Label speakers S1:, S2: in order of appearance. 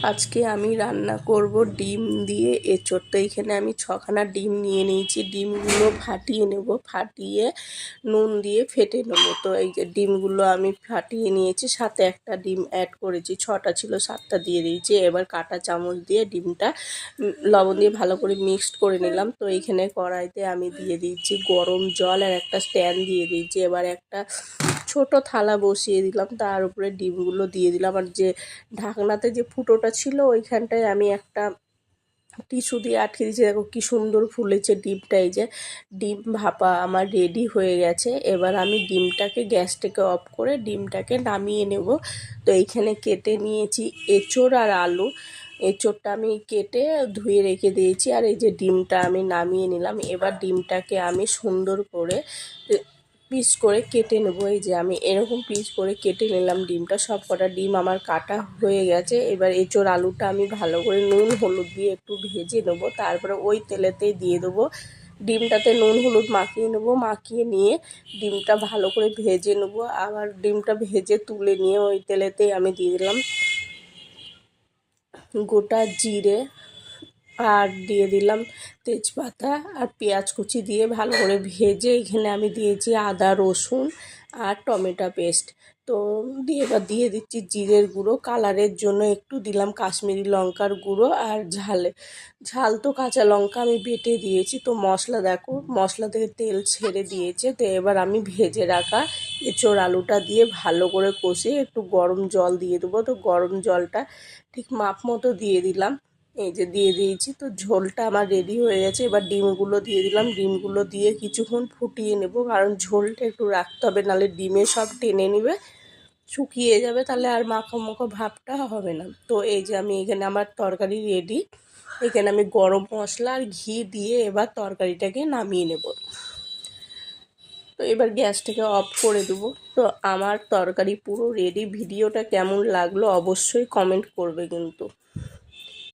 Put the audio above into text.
S1: আজকে আমি রান্না করব ডিম দিয়ে এঁচোড়। তো এইখানে আমি 6খানা ডিম নিয়ে নিয়েছি। ডিমগুলো ফাটিয়ে নেব, ফাটিয়ে নুন দিয়ে ফেটে নেব। তো এই যে ডিমগুলো আমি ফাটিয়ে নিয়েছি, সাথে একটা ডিম অ্যাড করেছি। 6টা ছিল, 7টা দিয়ে দিয়েছি। এবার কাঁটা চামচ দিয়ে ডিমটা লবণ দিয়ে ভালো করে মিক্সড করে নিলাম। তো এইখানে কড়াইতে আমি দিয়ে দিচ্ছি গরম জল আর একটা স্ট্যান্ড দিয়ে দিয়েছি। এবার একটা ছোট থালা বসিয়ে দিলাম, তার উপরে ডিমগুলো দিয়ে দিলাম। আর যে ঢাকনাতে যে ফুটোটা ছিল ওইখানটায় আমি একটা টিস্যু দিয়ে আটকে দিয়েছি। দেখো কি সুন্দর ফুলেছে ডিমটা। এই যে ডিম ভাপা আমার রেডি হয়ে গেছে। এবার আমি ডিমটাকে গ্যাস থেকে অফ করে ডিমটাকে নামিয়ে নেব। তো এইখানে কেটে নিয়েছি এঁচোড় আর আলু। এঁচোড়টা আমি কেটে ধুয়ে রেখে দিয়েছি, আর এই যে ডিমটা আমি নামিয়ে নিলাম। এবার ডিমটাকে আমি সুন্দর করে পিস করে কেটে নেবো। এই যে আমি এরকম পিস করে কেটে নিলাম ডিমটা। সব কটা ডিম আমার কাটা হয়ে গেছে। এবার এঁচোড় আলুটা আমি ভালো করে নুন হলুদ দিয়ে একটু ভেজে নেবো, তারপরে ওই তেলেতেই দিয়ে দেবো। ডিমটাতে নুন হলুদ মাখিয়ে নেবো, মাখিয়ে নিয়ে ডিমটা ভালো করে ভেজে নেবো। আবার ডিমটা ভেজে তুলে নিয়ে ওই তেলেতেই আমি দিয়ে দিলাম গোটা জিরে, আর দিয়ে দিলাম তেজপাতা আর পেঁয়াজ কুচি দিয়ে ভালো করে ভেজে এখানে আমি দিয়েছি আদা রসুন আর টমেটো পেস্ট। তো এবার দিয়ে দিচ্ছি জিরের গুঁড়ো, কালারের জন্য একটু দিলাম কাশ্মীরি লঙ্কার গুঁড়ো, আর ঝাল তো কাঁচা লঙ্কা আমি বেটে দিয়েছি। তো মশলা দেখো, মশলা থেকে তেল ছেড়ে দিয়েছে। তো এবার আমি ভেজে রাখা এঁচোড় আলুটা দিয়ে ভালো করে কষিয়ে একটু গরম জল দিয়ে দেবো। তো গরম জলটা ঠিক মাপ মতো দিয়ে দিলাম। এই যে দিয়ে দিয়েছি। তো ঝোলটা আমার রেডি হয়ে গেছে। এবার ডিমগুলো দিয়ে দিলাম। ডিমগুলো দিয়ে কিছুক্ষণ ফুটিয়ে নেব, কারণ ঝোলটা একটু রাখতে হবে, নাহলে ডিমে সব টেনে নেবে, শুকিয়ে যাবে, তাহলে আর মাখো মাখো ভাবটা হবে না। তো এই যে আমি এখানে আমার তরকারি রেডি। এখানে আমি গরম মশলা আর ঘি দিয়ে এবার তরকারিটাকে নামিয়ে নেব। তো এবার গ্যাসটাকে অফ করে দেবো। তো আমার তরকারি পুরো রেডি। ভিডিওটা কেমন লাগলো অবশ্যই কমেন্ট করবে কিন্তু।